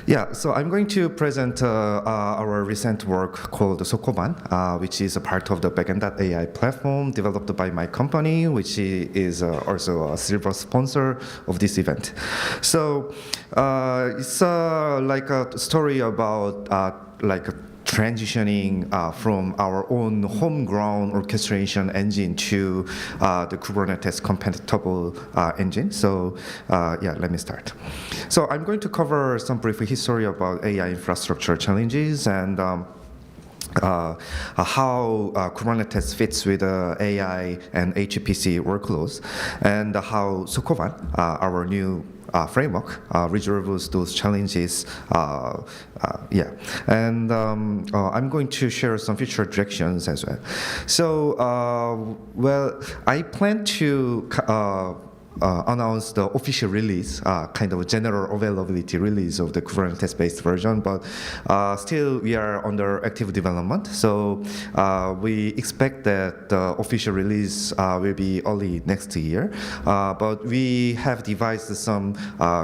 Yeah, so I'm going to present our recent work called Sokovan, which is a part of the backend.ai platform developed by my company, which is also a silver sponsor of this event. So it's like a story about transitioning from our own homegrown orchestration engine to the Kubernetes-compatible engine. So yeah, let me start. So I'm going to cover some brief history about AI infrastructure challenges and how Kubernetes fits with AI and HPC workloads, and how Sokovan, our new framework, resolves those challenges. Yeah, and I'm going to share some future directions as well. So, well, I plan to announce the official release, kind of a general availability release of the Kubernetes-based version, but still we are under active development. So we expect that the official release will be early next year. But we have devised some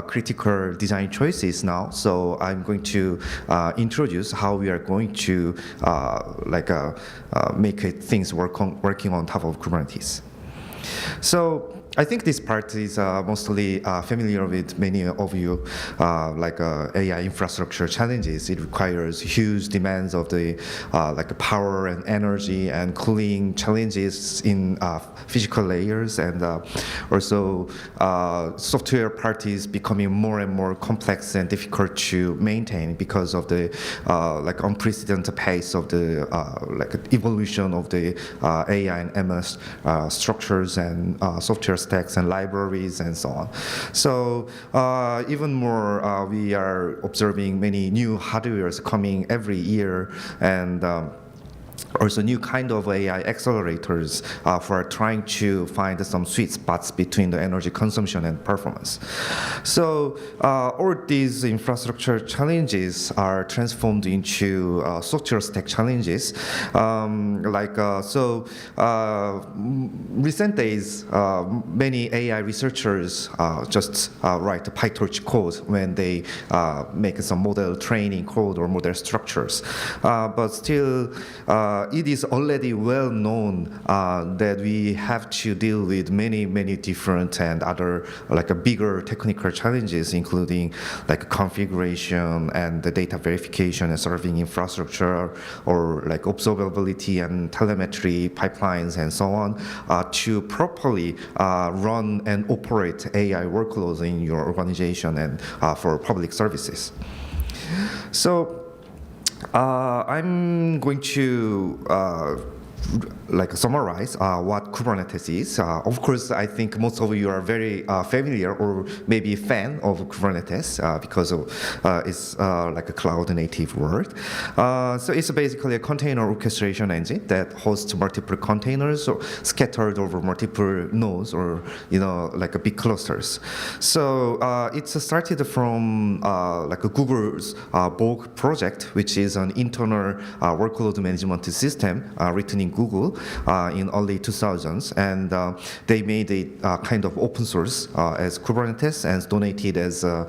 critical design choices now. So I'm going to introduce how we are going to make things working on top of Kubernetes. So I think this part is mostly familiar with many of you, AI infrastructure challenges. It requires huge demands of the power and energy and cooling challenges in physical layers, and also software parties becoming more and more complex and difficult to maintain because of the unprecedented pace of the evolution of the AI and MS structures and software stacks and libraries and so on. So even more, we are observing many new hardwares coming every year, and also new kind of AI accelerators for trying to find some sweet spots between the energy consumption and performance. So all these infrastructure challenges are transformed into software stack challenges. Recent days, many AI researchers just write PyTorch code when they make some model training code or model structures. But still, it is already well known that we have to deal with many different and other bigger technical challenges, including configuration and the data verification and serving infrastructure, or observability and telemetry pipelines and so on, to properly run and operate AI workloads in your organization and for public services. So I'm going to summarize what Kubernetes is. Of course, I think most of you are very familiar or maybe a fan of Kubernetes because it's like a cloud-native word. So it's basically a container orchestration engine that hosts multiple containers scattered over multiple nodes, or big clusters. So it's started from Google's Borg project, which is an internal workload management system written in Google in early 2000s, and they made it kind of open source as Kubernetes and donated as a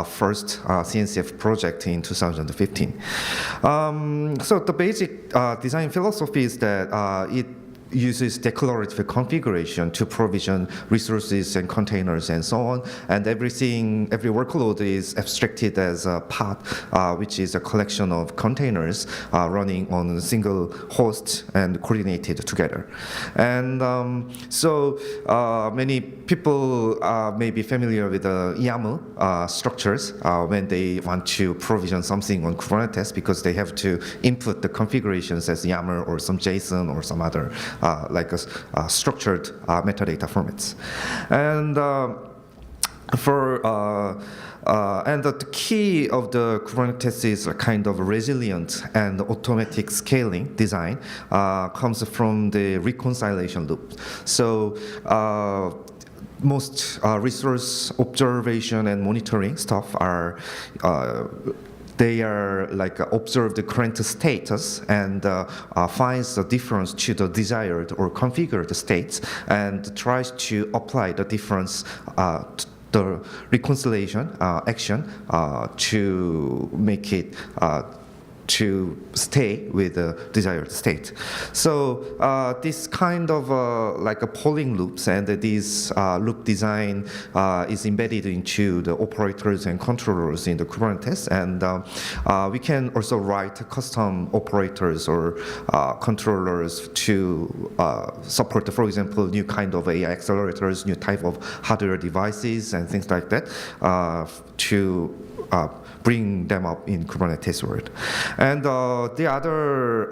first CNCF project in 2015. So the basic design philosophy is that it uses declarative configuration to provision resources and containers and so on, and every workload is abstracted as a pod, which is a collection of containers running on a single host and coordinated together. And so many people may be familiar with the YAML structures when they want to provision something on Kubernetes, because they have to input the configurations as YAML or some JSON or some other structured metadata formats. And and the key of the Kubernetes is a kind of resilient and automatic scaling design comes from the reconciliation loop. So most resource observation and monitoring stuff are they are observe the current status and finds the difference to the desired or configured states and tries to apply the difference the reconciliation action to make it to stay with the desired state. So this kind of like a polling loops, and this loop design is embedded into the operators and controllers in the Kubernetes, and we can also write custom operators or controllers to support, for example, new kind of AI accelerators, new type of hardware devices, and things like that to bring them up in Kubernetes world. And the other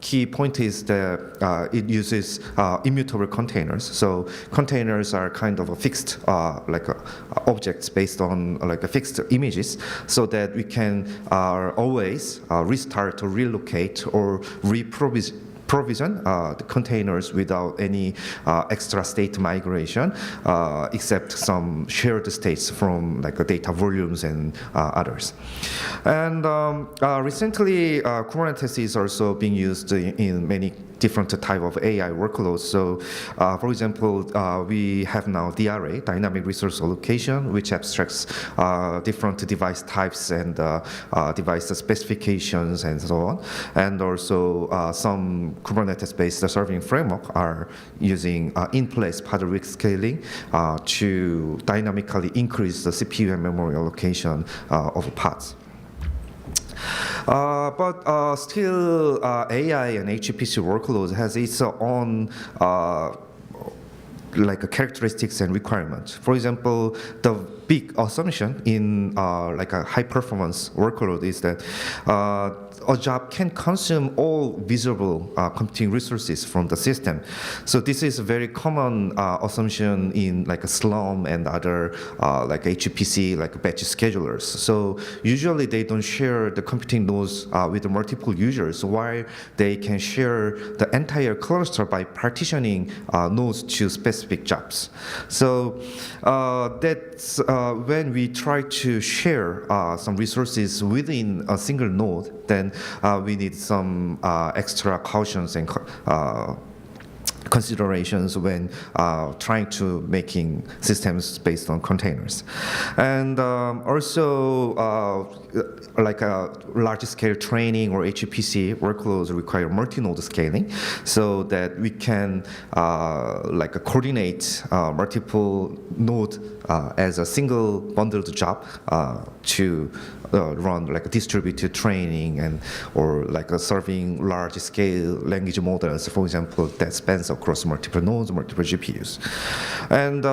key point is that it uses immutable containers. So containers are kind of a fixed objects based on like a fixed images, so that we can always restart or relocate or reprovision the containers without any extra state migration, except some shared states from like data volumes and others. And recently, Kubernetes is also being used in many different type of AI workloads. So, for example, we have now DRA, dynamic resource allocation, which abstracts different device types and device specifications and so on. And also some Kubernetes-based serving framework are using in-place pod weak scaling to dynamically increase the CPU and memory allocation of pods. But still, AI and HPC workloads has its own like characteristics and requirements. For example, the big assumption in like a high performance workload is that a job can consume all visible computing resources from the system. So this is a very common assumption in like a Slurm and other like HPC like batch schedulers. So usually they don't share the computing nodes with the multiple users, while they can share the entire cluster by partitioning nodes to specific jobs. So that's when we try to share some resources within a single node, then we need some extra cautions and considerations when trying to making systems based on containers. And also like a large-scale training or HPC workloads require multi-node scaling, so that we can like coordinate multiple nodes as a single bundled job to run like a distributed training and or like serving large-scale language models, for example, that spans across multiple nodes, multiple GPUs. And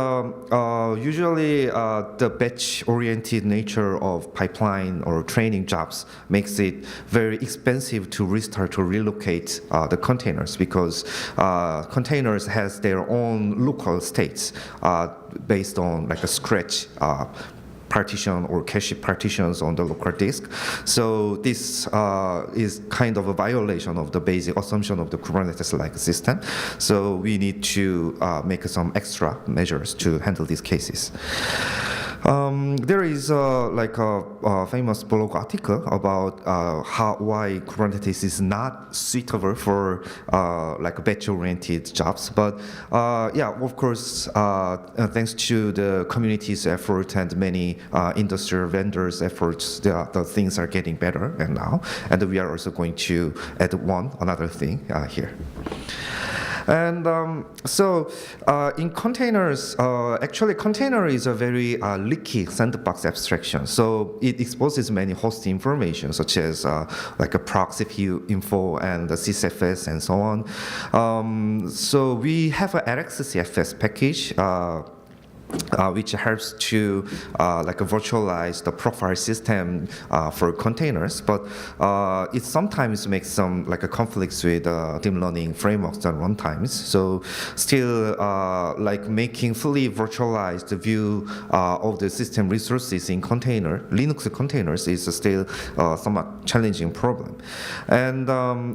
usually the batch-oriented nature of pipeline or training jobs makes it very expensive to restart or relocate the containers, because containers has their own local states based on like a scratch partition or cache partitions on the local disk. So this is kind of a violation of the basic assumption of the Kubernetes-like system. So we need to make some extra measures to handle these cases. There is like a famous blog article about why Kubernetes is not suitable for like batch-oriented jobs. But yeah, of course, thanks to the community's effort and many industrial vendors' efforts, the things are getting better and now. And we are also going to add another thing here. And so in containers, actually container is a very leaky sandbox abstraction. So it exposes many host information, such as like a proxy CPU info and the sysfs and so on. So we have an RxCFS package which helps to like virtualize the profile system for containers, but it sometimes makes some like a conflicts with deep learning frameworks and runtimes. So still like making fully virtualized view of the system resources in Linux containers is still somewhat challenging problem. And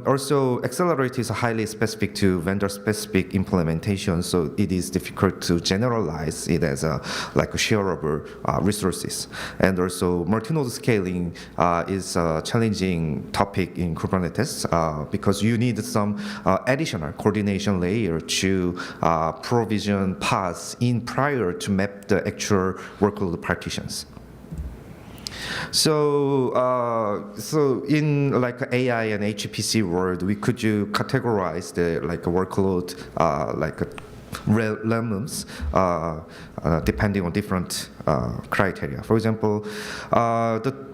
also accelerator is highly specific to vendor specific implementation, so it is difficult to generalize it as like a shareable resources. And also multi-node scaling is a challenging topic in Kubernetes because you need some additional coordination layer to provision paths in prior to map the actual workload partitions. So in like AI and HPC world, could you categorize the like workload like realms depending on different criteria? For example,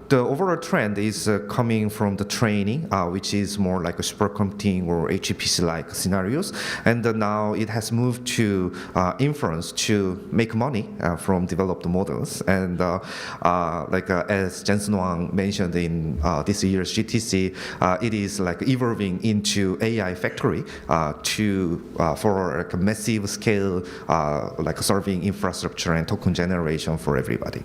the overall trend is coming from the training, which is more like a supercomputing or HPC-like scenarios, and now it has moved to inference to make money from developed models. And as Jensen Wang mentioned in this year's GTC, it is like evolving into AI factory for like a massive scale, like serving infrastructure and token generation for everybody.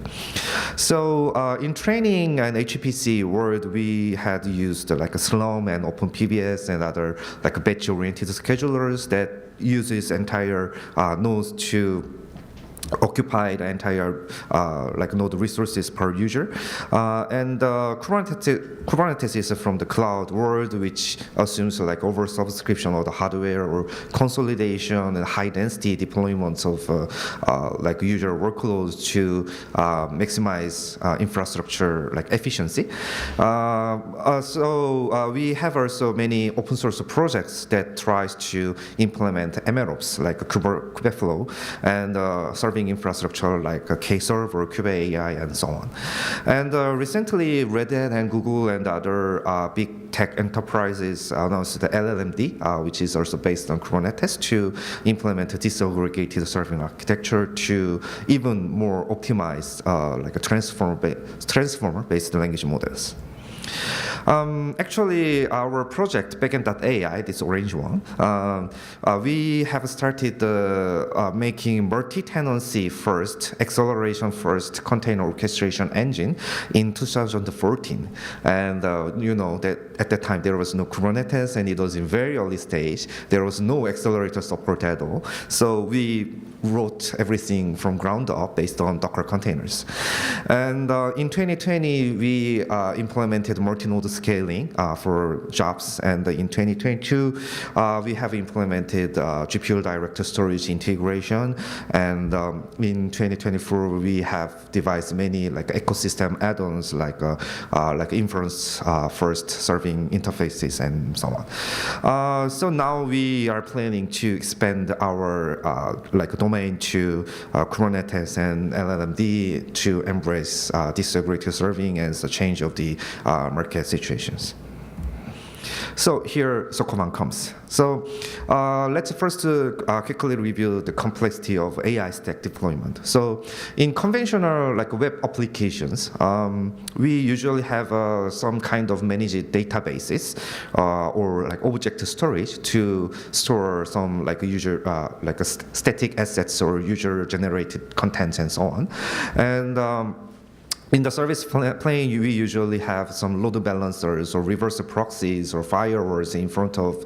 So in training and HPC world, we had used like a Slum and OpenPBS and other like batch-oriented schedulers that uses entire nodes to occupy the entire like node resources per user, and Kubernetes is from the cloud world, which assumes like over subscription of the hardware or consolidation and high density deployments of like user workloads to maximize infrastructure like efficiency. So we have also many open source projects that tries to implement MLOps like Kubeflow and serving infrastructure like Kserve or KubeAI and so on. And recently, Red Hat and Google and other big tech enterprises announced the LLMD, which is also based on Kubernetes, to implement a disaggregated serving architecture to even more optimized like a transformer-based language models. Actually, our project, backend.ai, this orange one, we have started making multi-tenancy first, acceleration first container orchestration engine in 2014. And you know that at that time there was no Kubernetes and it was in very early stage. There was no accelerator support at all. So we wrote everything from ground up based on Docker containers. And in 2020, we implemented multi-node scaling for jobs. And in 2022, we have implemented GPU direct storage integration. And in 2024, we have devised many like ecosystem add-ons like inference first serving interfaces and so on. So now we are planning to expand our like domain to Kubernetes and LLMD to embrace disaggregated serving as a change of the market situations. So here Sokovan comes. So let's first quickly review the complexity of AI stack deployment. So in conventional like web applications, we usually have some kind of managed databases or like object storage to store some like user like static assets or user generated contents and so on. And in the service plane, we usually have some load balancers or reverse proxies or firewalls in front of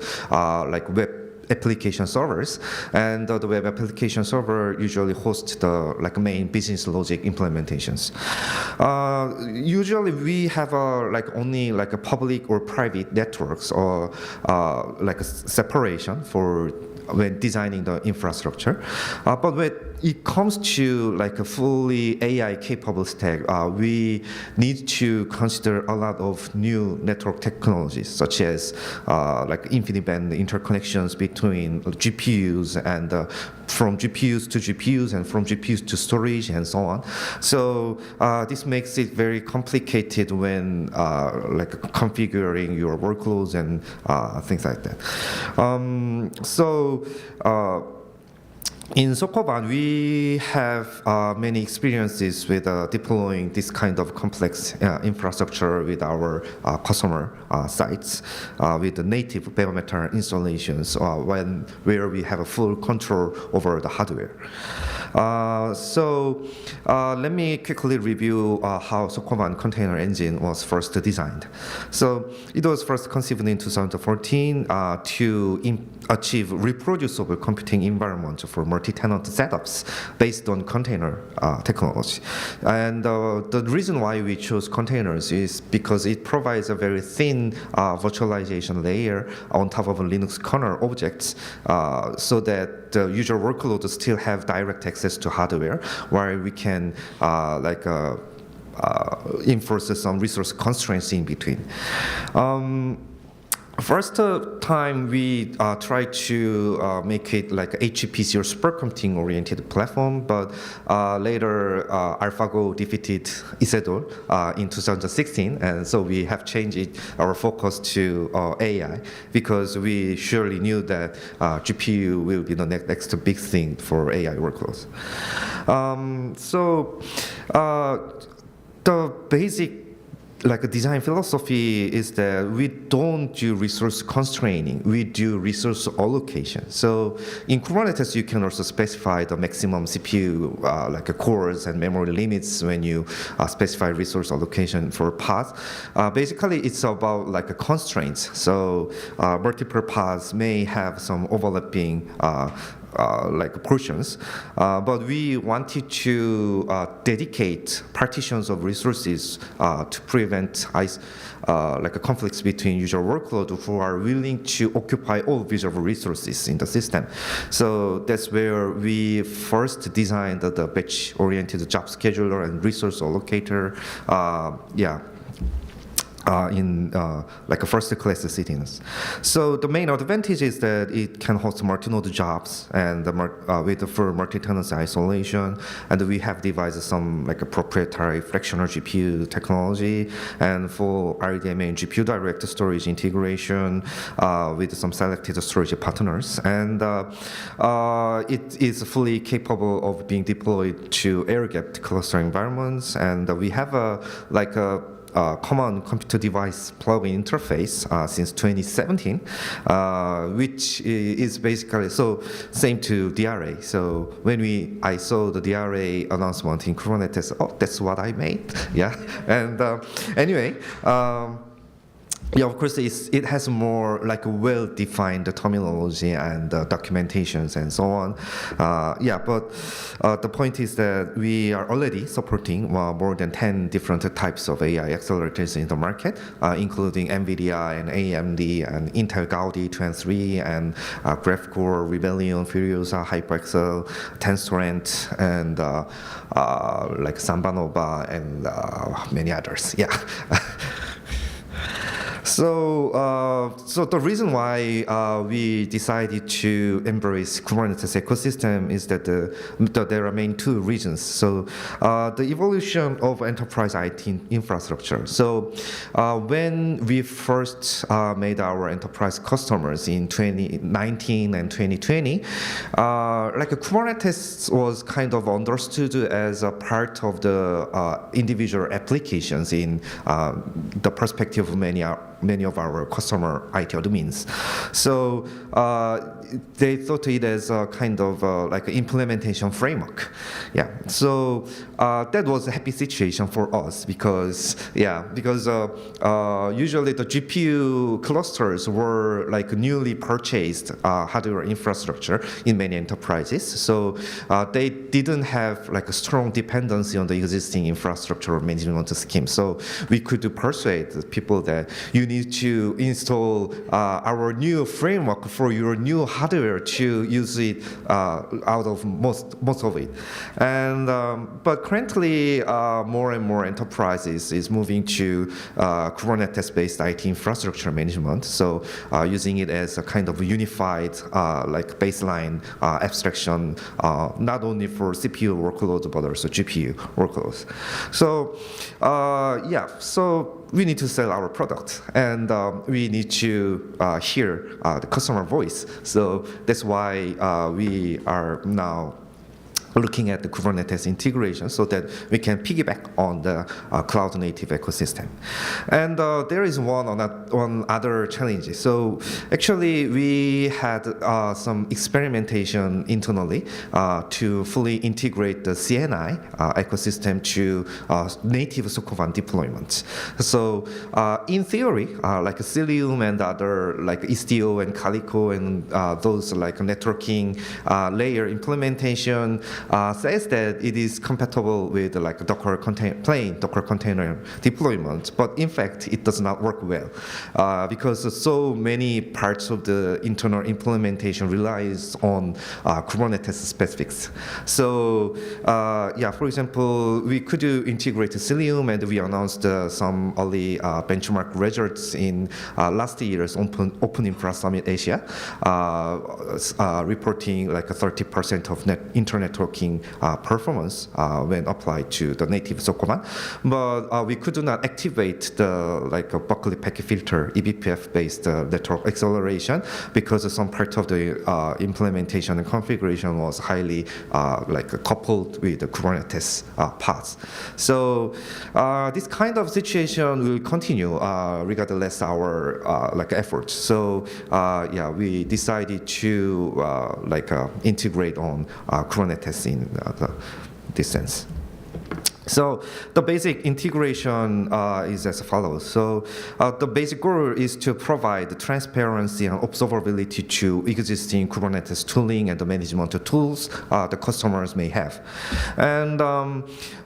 like web application servers, and the web application server usually hosts the like main business logic implementations. Usually we have like only like a public or private networks or like a separation for when designing the infrastructure, but when it comes to like a fully AI capable stack, we need to consider a lot of new network technologies, such as like InfiniBand interconnections between GPUs and from GPUs to GPUs and from GPUs to storage and so on. So this makes it very complicated when like configuring your workloads and things like that. In Sokovan, we have many experiences with deploying this kind of complex infrastructure with our customer sites with the native bare metal installations where we have a full control over the hardware. Let me quickly review how Sokovan container engine was first designed. So it was first conceived in 2014 to achieve reproducible computing environment for multi-tenant setups based on container technology. And the reason why we chose containers is because it provides a very thin virtualization layer on top of a Linux kernel objects so that the user workloads still have direct access to hardware, while we can enforce some resource constraints in between. First time we tried to make it like HPC or supercomputing oriented platform, but later AlphaGo defeated Isidore in 2016, and so we have changed our focus to AI because we surely knew that GPU will be the next big thing for AI workloads. The basic design philosophy is that we don't do resource constraining, we do resource allocation. So in Kubernetes, you can also specify the maximum CPU cores and memory limits when you specify resource allocation for pods. Basically, it's about constraints. So multiple pods may have some overlapping portions, but we wanted to dedicate partitions of resources to prevent conflicts between user workload who are willing to occupy all visible resources in the system. So that's where we first designed the batch-oriented job scheduler and resource allocator. In a first-class settings. So the main advantage is that it can host multi-node jobs and for multi-tenancy isolation, and we have devised some proprietary fractional GPU technology, and for RDMA and GPU direct storage integration with some selected storage partners, and it is fully capable of being deployed to air-gapped cluster environments, and we have a common computer device plugin interface since 2017, which is basically same to DRA. So when I saw the DRA announcement in Kubernetes, that's what I made. Yeah, and anyway. Yeah, of course, it has more well-defined terminology and documentations and so on. But the point is that we are already supporting more than 10 different types of AI accelerators in the market, including NVIDIA and AMD and Intel Gaudi 2 and 3 and GraphCore, Rebellion, Furiosa, HyperXL, Tenstorrent, and Sambanova and many others. Yeah. So the reason why we decided to embrace Kubernetes ecosystem is that there are main two reasons. So the evolution of enterprise IT infrastructure. So when we first made our enterprise customers in 2019 and 2020, Kubernetes was kind of understood as a part of the individual applications in the perspective of many of our customer IT admins. So they thought it as a kind of implementation framework. Yeah. So that was a happy situation for us because usually the GPU clusters were newly purchased hardware infrastructure in many enterprises. So they didn't have a strong dependency on the existing infrastructure management scheme. So we could persuade people that you need to install our new framework for your new hardware to use it out of most of it. And but currently, more and more enterprises is moving to Kubernetes-based IT infrastructure management. So using it as a kind of unified baseline abstraction, not only for CPU workloads but also GPU workloads. So so we need to sell our product, and we need to hear the customer voice. So that's why we are now looking at the Kubernetes integration so that we can piggyback on the cloud-native ecosystem. And there is one other challenge. So actually, we had some experimentation internally to fully integrate the CNI ecosystem to native Sokovan deployments. So in theory, like Cilium and other like Istio and Calico and those like networking layer implementation says that it is compatible with like plain Docker container deployment, but in fact it does not work well because so many parts of the internal implementation relies on Kubernetes specifics. So yeah, for example, we could integrate Cilium, and we announced some early benchmark results in last year's Open Infra Summit Asia, reporting like a 30% of internet networking performance when applied to the native Sokovan, but we could not activate the like a Buckley packet filter eBPF-based network acceleration because some part of the implementation and configuration was highly like coupled with the Kubernetes paths. So this kind of situation will continue regardless our like efforts. So yeah, we decided to like integrate on Kubernetes in this sense. So the basic integration is as follows. So the basic goal is to provide transparency and observability to existing Kubernetes tooling and the management tools the customers may have. And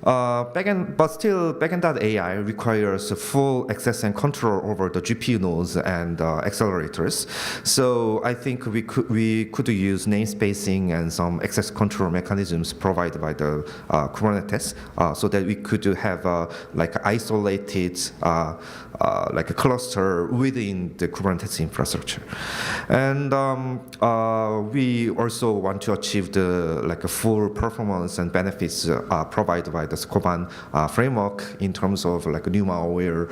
but still, backend.ai requires full access and control over the GPU nodes and accelerators. So I think we could use namespacing and some access control mechanisms provided by the Kubernetes so that we could have like isolated like a cluster within the Kubernetes infrastructure. And we also want to achieve the like a full performance and benefits provided by the Sokovan framework in terms of like NUMA-aware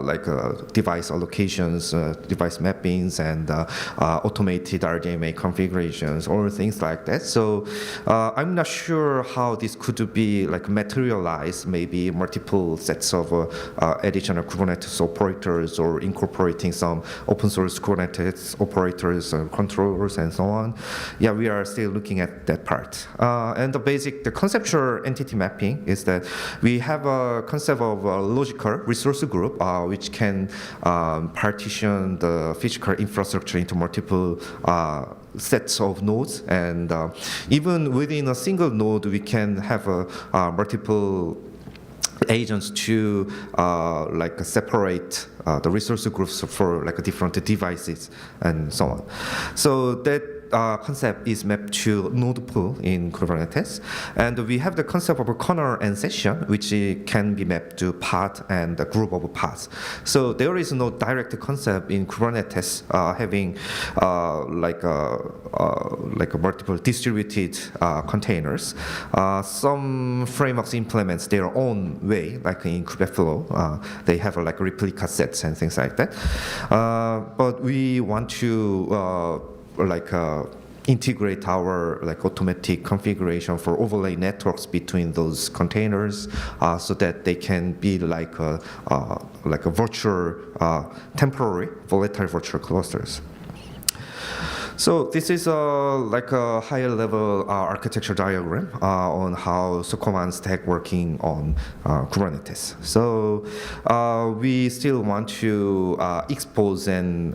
like device allocations, device mappings, and automated RDMA configurations, or things like that. So I'm not sure how this could be like materialized, maybe multiple sets of additional Kubernetes operators or incorporating some open source Kubernetes operators and controllers and so on. Yeah, we are still looking at that part. And the conceptual entity mapping is that we have a concept of a logical resource group which can partition the physical infrastructure into multiple sets of nodes, and even within a single node we can have multiple agents to like separate the resource groups for like different devices and so on. So that concept is mapped to node pool in Kubernetes, and we have the concept of a kernel and session, which can be mapped to path and a group of paths. So there is no direct concept in Kubernetes having like a multiple distributed containers. Some frameworks implements their own way, like in Kubeflow, they have like replica sets and things like that. But we want to like integrate our like automatic configuration for overlay networks between those containers, so that they can be like a virtual, temporary volatile virtual clusters. So this is like a higher level architecture diagram on how Sokovan stack working on Kubernetes. So we still want to expose and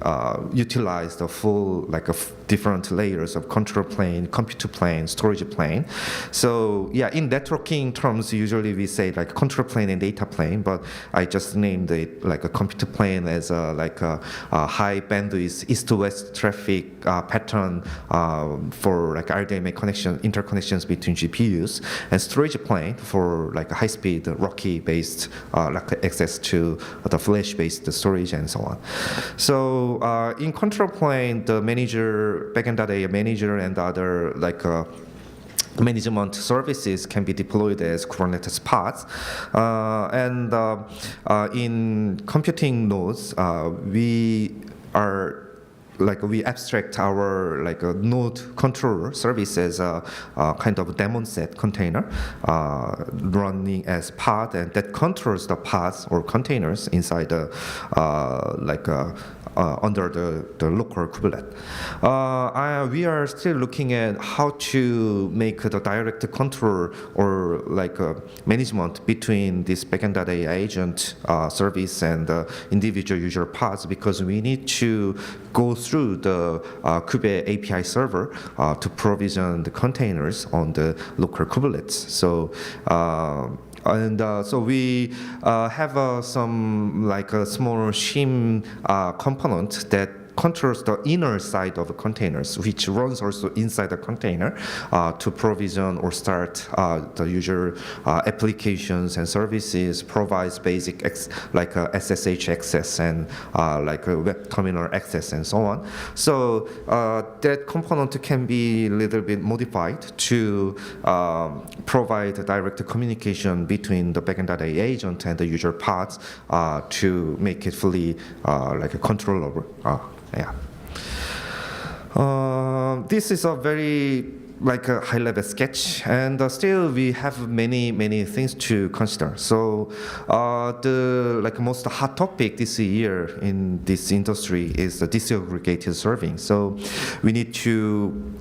utilize the full like different layers of control plane, compute plane, storage plane. So yeah, in networking terms, usually we say like control plane and data plane, but I just named it like a compute plane as like a high bandwidth east-to-west traffic pattern for like RDMA interconnections between GPUs, and storage plane for like high-speed RoCE-based like access to the flash-based storage and so on. So in control plane, the backend.ai manager and other like management services can be deployed as Kubernetes pods. And in computing nodes, we are like we abstract our like a node controller service as a kind of daemon set container running as pod, and that controls the pods or containers inside the under the local kubelet. We are still looking at how to make the direct control or like management between this backend.ai agent service and individual user pods, because we need to go through the Kube API server to provision the containers on the local kubelets. So so we have some like a small shim component that controls the inner side of the containers, which runs also inside the container to provision or start the user applications and services, provides basic like SSH access and like web terminal access and so on. So that component can be a little bit modified to provide direct communication between the backend.ai agent and the user pods to make it fully like a controllable. Yeah. This is a very like a high-level sketch, and still we have many things to consider. So the like most hot topic this year in this industry is the disaggregated serving. So we need to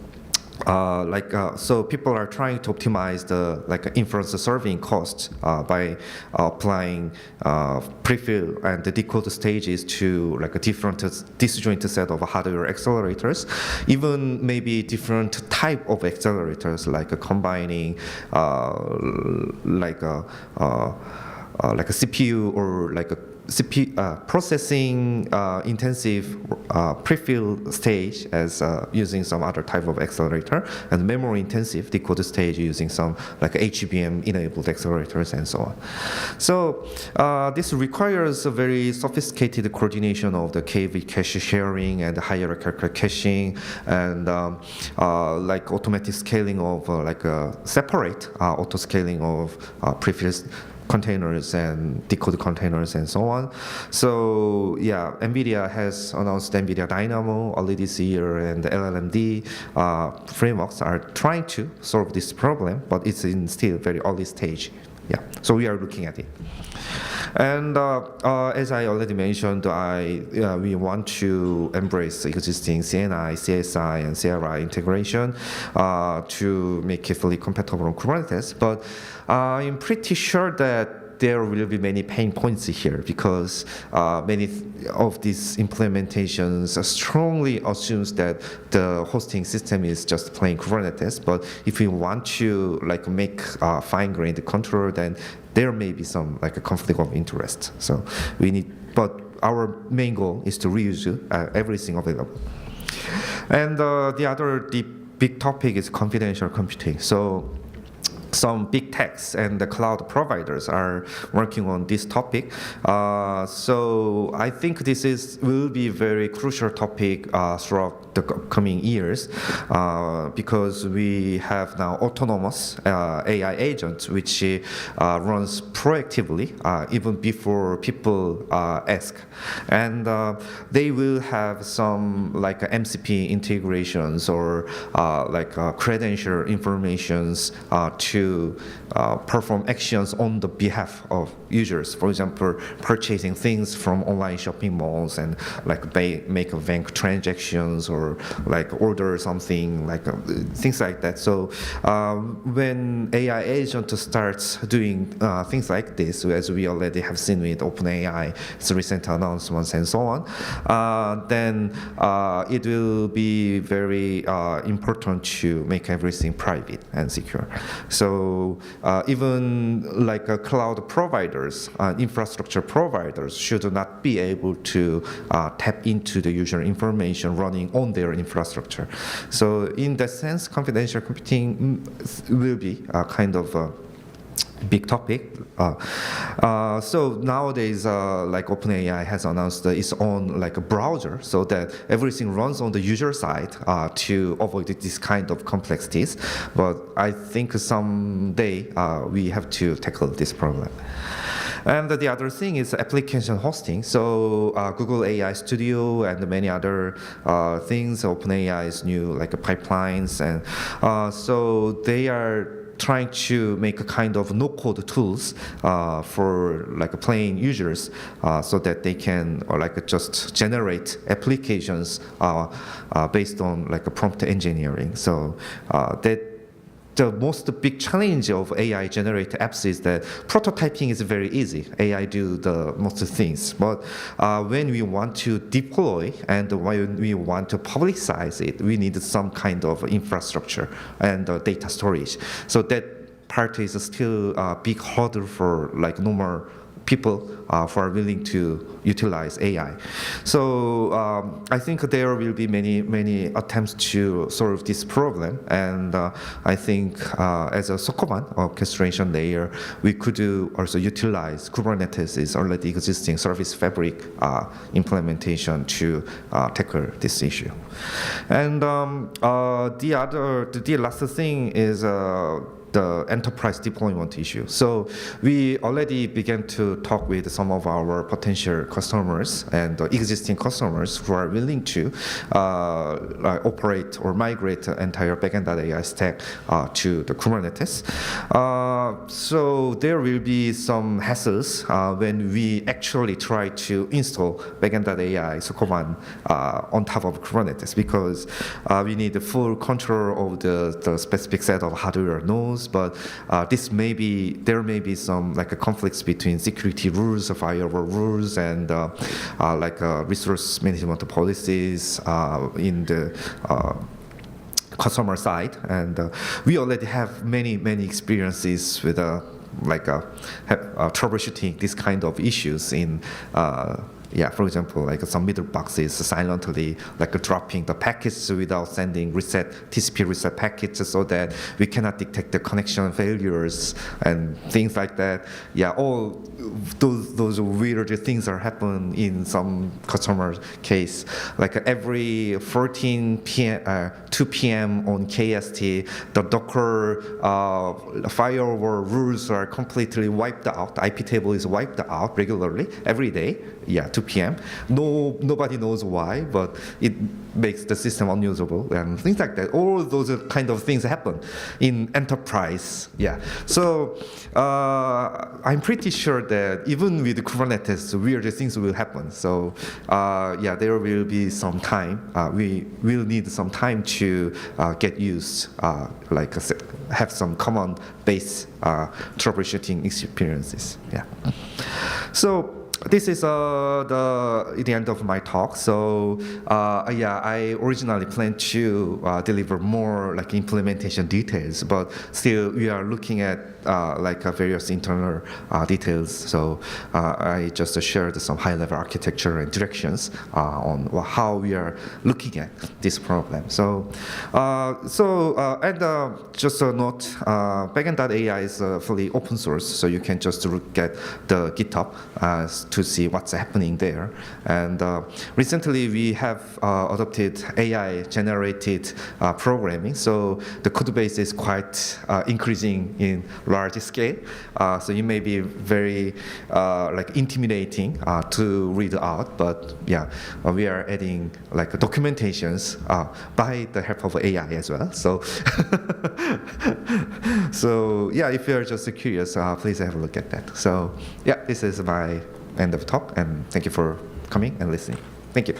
so people are trying to optimize the like inference serving cost by applying prefill and the decode stages to like a different disjoint set of hardware accelerators, even maybe different type of accelerators, like combining like a CPU or like a processing intensive prefill stage as using some other type of accelerator, and memory intensive decode stage using some like HBM enabled accelerators and so on. So this requires a very sophisticated coordination of the KV cache sharing and hierarchical caching, and like automatic scaling of like separate auto scaling of prefill containers and decode containers and so on. So yeah, NVIDIA has announced NVIDIA Dynamo early this year, and the LLMD frameworks are trying to solve this problem, but it's in still very early stage. Yeah, so we are looking at it. And as I already mentioned, we want to embrace existing CNI, CSI, and CRI integration to make it fully compatible on Kubernetes. But I'm pretty sure that there will be many pain points here, because many of these implementations strongly assumes that the hosting system is just plain Kubernetes. But if we want to like make fine-grained control, then there may be some like a conflict of interest. So we need, but our main goal is to reuse everything available. And the other big topic is confidential computing. So some big techs and the cloud providers are working on this topic. So I think this will be a very crucial topic throughout the coming years, because we have now autonomous AI agents which runs proactively even before people ask, and they will have some like MCP integrations or like credential informations to perform actions on the behalf of users. For example, purchasing things from online shopping malls and like make bank transactions or like order something, like things like that. So when AI agent starts doing things like this, as we already have seen with OpenAI, its recent announcements and so on, then it will be very important to make everything private and secure. So even like cloud providers, infrastructure providers should not be able to tap into the user information running on their infrastructure. So in that sense, confidential computing will be a kind of big topic. So nowadays, like OpenAI has announced its own like a browser, so that everything runs on the user side to avoid this kind of complexities. But I think someday we have to tackle this problem. And the other thing is application hosting. So Google AI Studio and many other things, OpenAI's new like pipelines, and so they are trying to make a kind of no-code tools for like plain users, so that they can like just generate applications based on like a prompt engineering. So that the most big challenge of AI generated apps is that prototyping is very easy. AI do the most things, but when we want to deploy and when we want to publicize it, we need some kind of infrastructure and data storage. So that part is still a big hurdle for like normal people who are willing to utilize AI. So I think there will be many attempts to solve this problem, and I think as a Sokovan orchestration layer, we could also utilize Kubernetes' already existing service fabric implementation to tackle this issue. And the last thing is the enterprise deployment issue. So we already began to talk with some of our potential customers and existing customers who are willing to operate or migrate the entire backend.ai stack to the Kubernetes. So there will be some hassles when we actually try to install backend.ai Sokovan on top of Kubernetes, because we need the full control of the specific set of hardware nodes. But there may be some like conflicts between security rules, firewall rules, and like resource management policies in the customer side. And we already have many experiences with troubleshooting these kind of issues in for example, like some middle boxes silently like dropping the packets without sending TCP reset packets, so that we cannot detect the connection failures and things like that. Yeah, all those weird things are happen in some customer case. Like every 14 p.m., 2 p.m. on KST, the Docker firewall rules are completely wiped out. IP table is wiped out regularly every day. 2 p.m. Nobody knows why, but it makes the system unusable and things like that. All those kind of things happen in enterprise. So I'm pretty sure that even with Kubernetes, weird things will happen. So there will be some time. We will need some time to get used, like have some common base troubleshooting experiences. So this is the end of my talk. So I originally planned to deliver more like implementation details, but still we are looking at like various internal details. So I just shared some high-level architecture and directions on how we are looking at this problem. So just a note, backend.ai is fully open source, so you can just look at the GitHub to see what's happening there. And recently we have adopted AI-generated programming, so the code base is quite increasing in large scale. So it may be very like intimidating to read out, but we are adding like documentations by the help of AI as well. So if you're just curious, please have a look at that. So this is my end of talk, and thank you for coming and listening. Thank you.